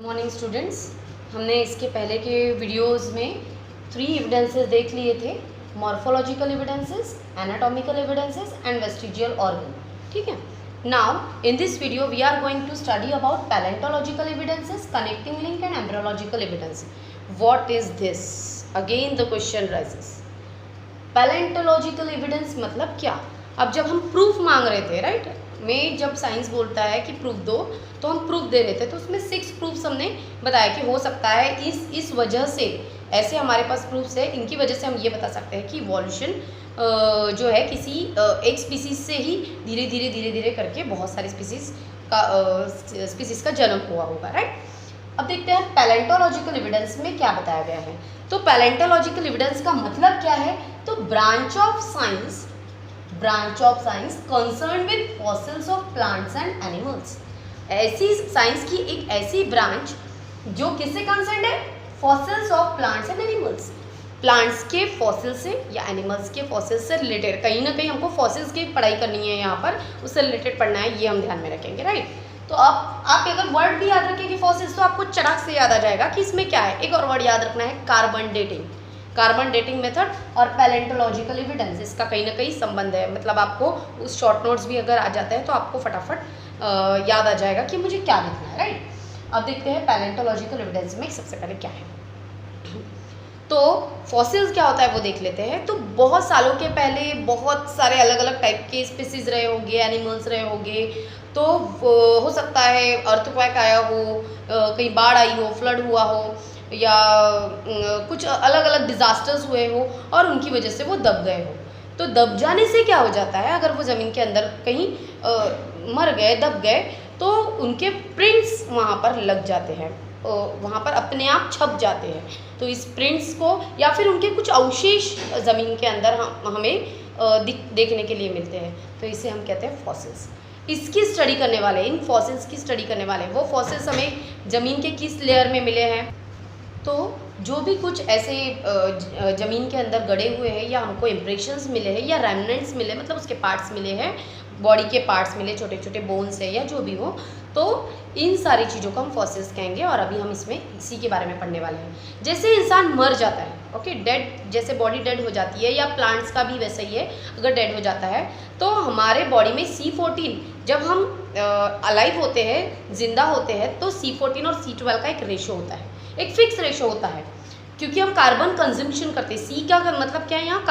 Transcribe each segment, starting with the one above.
Morning students, हमने इसके पहले के वीडियोस में 3 एविडेंसेस देख लिए थे। Morphological evidences, anatomical evidences and vestigial organ. ठीक है। Now in this video we are going to study about palaeontological evidences, connecting link and embryological evidence. What is this? Again the question rises. Palaeontological evidence मतलब क्या? अब जब हम proof मांग रहे थे, राइट, में जब साइंस बोलता है कि प्रूफ दो तो हम प्रूफ दे रहे थे, तो उसमें 6 प्रूफ्स हमने बताया कि हो सकता है इस वजह से, ऐसे हमारे पास प्रूफ्स है, इनकी वजह से हम ये बता सकते हैं कि इवोल्यूशन जो है किसी एक स्पीसीज से ही धीरे धीरे करके बहुत सारी स्पीसीज का जन्म हुआ होगा, राइट। अब देखते हैं पैलेंटोलॉजिकल एविडेंस में क्या बताया गया है। तो पैलेंटोलॉजिकल एविडेंस का मतलब क्या है? तो branch of science concern with fossils of plants and animals. ऐसी साइंस की एक ऐसी ब्रांच जो किससे कंसर्न है? Fossils of plants and animals. Plants के फॉसिल से या एनिमल्स के फॉसिल से रिलेटेड, कहीं ना कहीं हमको फॉसिल्स की पढ़ाई करनी है, यहाँ पर उससे रिलेटेड पढ़ना है, ये हम ध्यान में रखेंगे, राइट। तो आप अगर वर्ड भी याद रखेंगे फॉसिल्स, तो आपको चटक से याद आ जाएगा कि इसमें क्या है। एक और वर्ड याद रखना है, कार्बन डेटिंग मेथड और पैलेंटोलॉजिकल एविडेंस, इसका कहीं ना कहीं संबंध है। मतलब आपको उस शॉर्ट नोट्स भी अगर आ जाते हैं तो आपको फटाफट याद आ जाएगा कि मुझे क्या लिखना है, राइट। अब देखते हैं पैलेंटोलॉजिकल एविडेंस में सबसे पहले क्या है। तो फॉसिल्स क्या होता है वो देख लेते हैं। तो बहुत सालों के पहले बहुत सारे अलग अलग टाइप के स्पीसीज रहे होंगे, एनिमल्स रहे होंगे। तो हो सकता है अर्थक्वेक आया हो, कहीं बाढ़ आई हो, फ्लड हुआ हो, या कुछ अलग अलग डिजास्टर्स हुए हो और उनकी वजह से वो दब गए हो। तो दब जाने से क्या हो जाता है, अगर वो ज़मीन के अंदर कहीं मर गए, दब गए, तो उनके प्रिंट्स वहाँ पर लग जाते हैं, वहाँ पर अपने आप छप जाते हैं। तो इस प्रिंट्स को या फिर उनके कुछ अवशेष ज़मीन के अंदर हमें देखने के लिए मिलते हैं, तो इसे हम कहते हैं फॉसिल्स। इसकी स्टडी करने वाले, इन फॉसिल्स की स्टडी करने वाले, वो फॉसिल्स हमें ज़मीन के किस लेयर में मिले हैं। तो जो भी कुछ ऐसे ज़मीन के अंदर गड़े हुए हैं, या हमको इम्प्रेशंस मिले हैं, या रेमनेंट्स मिले, मतलब उसके पार्ट्स मिले हैं, बॉडी के पार्ट्स मिले, छोटे छोटे बोन्स है या जो भी हो, तो इन सारी चीज़ों को हम फॉसिल्स कहेंगे। और अभी हम इसमें इसी के बारे में पढ़ने वाले हैं। जैसे इंसान मर जाता है, ओके, डेड, जैसे बॉडी डेड हो जाती है, या प्लांट्स का भी वैसा ही है, अगर डेड हो जाता है तो हमारे बॉडी में C14, जब हम अलाइव होते हैं, जिंदा होते हैं, तो C14 और C12 का एक रेशो होता है, एक फिक्स रेशो होता है, क्योंकि हम कार्बन कंजम्पशन करते हैं। सी का मतलब क्या है यहाँ?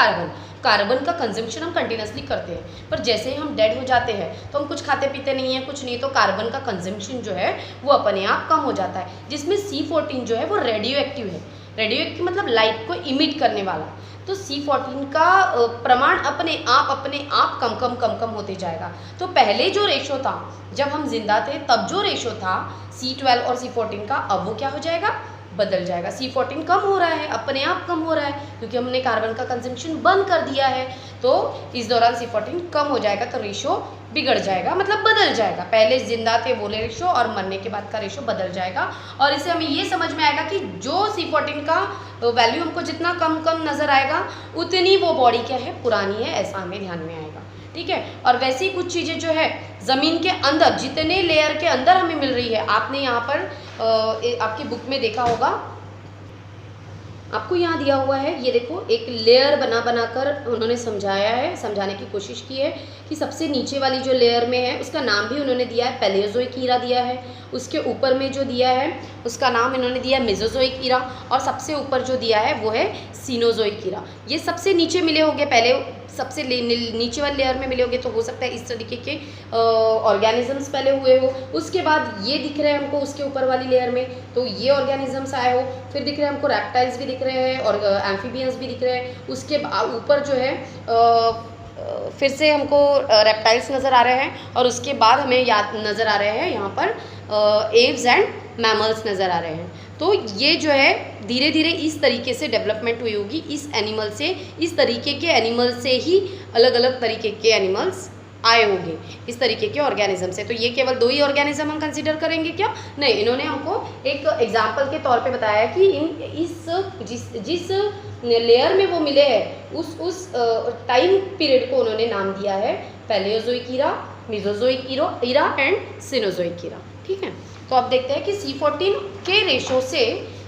कार्बन का कंजम्पशन हम कंटिन्यूसली करते हैं। पर जैसे ही हम डेड हो जाते हैं तो हम कुछ खाते पीते नहीं हैं, कुछ नहीं, तो कार्बन का कंजम्पशन जो है वो अपने आप कम हो जाता है, जिसमें C14 जो है वो रेडियो एक्टिव है। रेडियो एक्टिव मतलब लाइट को इमिट करने वाला। तो C14 का प्रमाण अपने आप कम होते जाएगा। तो पहले जो रेशो था जब हम जिंदा थे, तब जो रेशो था C12 और C14 का, अब वो क्या हो जाएगा? बदल जाएगा। C14 कम हो रहा है, अपने आप कम हो रहा है, क्योंकि हमने कार्बन का कंजम्पशन बंद कर दिया है। तो इस दौरान C14 कम हो जाएगा, तो रेशो बिगड़ जाएगा, मतलब बदल जाएगा। पहले जिंदा थे वो रेशो और मरने के बाद का रेशो बदल जाएगा। और इससे हमें ये समझ में आएगा कि जो C14 का वैल्यू हमको जितना कम नज़र आएगा, उतनी वो बॉडी क्या है? पुरानी है, ऐसा हमें ध्यान में आएगा, ठीक है। और वैसी कुछ चीज़ें जो है ज़मीन के अंदर, जितने लेयर के अंदर हमें मिल रही है, आपने यहाँ पर आपकी बुक में देखा होगा, आपको यहाँ दिया हुआ है, ये देखो, एक लेयर बनाकर उन्होंने समझाया है, समझाने की कोशिश की है कि सबसे नीचे वाली जो लेयर में है उसका नाम भी उन्होंने दिया है, पैलेओजोइक ईरा दिया है। उसके ऊपर में जो दिया है उसका नाम इन्होंने दिया है मेसोजोइक ईरा, और सबसे ऊपर जो दिया है वो है सीनोजोइक ईरा। ये सबसे नीचे मिले होंगे, पहले सबसे नीचे वाले लेयर में मिले होंगे, तो हो सकता है इस तरीके के ऑर्गेनिजम्स पहले हुए हो। उसके बाद ये दिख रहे हैं हमको उसके ऊपर वाली लेयर में, तो ये ऑर्गेनिजम्स आए हो। फिर दिख रहे हैं हमको रैप्टाइल्स भी दिख रहे हैं और एम्फीबियंस भी दिख रहे हैं। उसके ऊपर जो है फिर से हमको रेप्टाइल्स नज़र आ रहे हैं, और उसके बाद हमें याद नज़र आ रहे हैं यहाँ पर एव्स एंड मैमल्स नज़र आ रहे हैं। तो ये जो है धीरे धीरे इस तरीके से डेवलपमेंट हुई होगी, इस एनिमल से, इस तरीके के एनिमल से ही अलग अलग तरीके के एनिमल्स आए होंगे, इस तरीके के ऑर्गेनिज्म से। तो ये केवल 2 ही ऑर्गेनिज्म हम कंसीडर करेंगे क्या? नहीं, इन्होंने हमको एक एग्जाम्पल के तौर पे बताया कि जिस लेयर में वो मिले हैं उस टाइम पीरियड को उन्होंने नाम दिया है Paleozoic era, Mesozoic era and Cenozoic era, ठीक है। तो अब देखते हैं कि C14 के रेशो से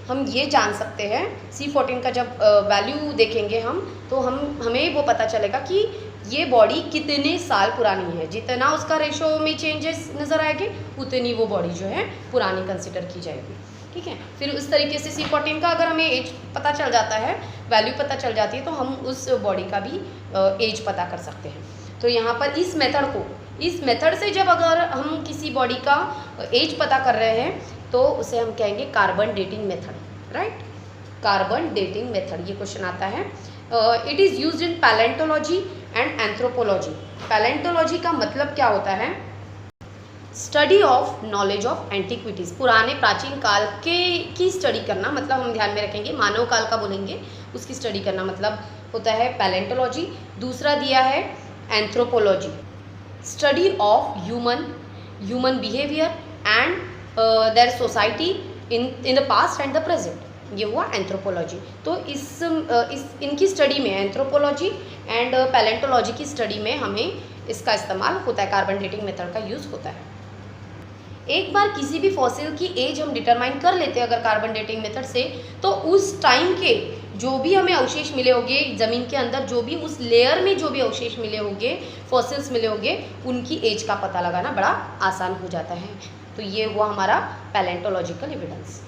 हम ये जान सकते हैं, C14 का जब वैल्यू देखेंगे हम तो हमें वो पता चलेगा कि ये बॉडी कितने साल पुरानी है। जितना उसका रेशो में चेंजेस नज़र आएंगे उतनी वो बॉडी जो है पुरानी कंसिडर की जाएगी। ठीक है, फिर उस तरीके से C14 का अगर हमें एज पता चल जाता है, वैल्यू पता चल जाती है, तो हम उस बॉडी का भी एज पता कर सकते हैं। तो यहाँ पर इस मेथड से जब अगर हम किसी बॉडी का एज पता कर रहे हैं तो उसे हम कहेंगे carbon dating method, right. Carbon dating method, ये क्वेश्चन आता है। It is used in palaeontology and anthropology. Palaeontology का मतलब क्या होता है? Study of knowledge of antiquities, पुराने प्राचीन काल की स्टडी करना, मतलब हम ध्यान में रखेंगे मानव काल का बोलेंगे, उसकी स्टडी करना मतलब होता है पैलेंटोलॉजी। दूसरा दिया है anthropology, study of human behaviour and their society in the past and the present, ये हुआ एंथ्रोपोलॉजी। तो इनकी स्टडी में, एंथ्रोपोलॉजी एंड पैलेंटोलॉजी की स्टडी में हमें इसका इस्तेमाल होता है, कार्बन डेटिंग मेथड का यूज़ होता है। एक बार किसी भी फॉसिल की एज हम डिटरमाइन कर लेते हैं अगर कार्बन डेटिंग मेथड से, तो उस टाइम के जो भी हमें अवशेष मिले होंगे ज़मीन के अंदर, जो भी उस लेयर में जो भी अवशेष मिले होंगे, फॉसिल्स मिले होंगे, उनकी एज का पता लगाना बड़ा आसान हो जाता है। तो ये हुआ हमारा पैलेंटोलॉजिकल एविडेंस।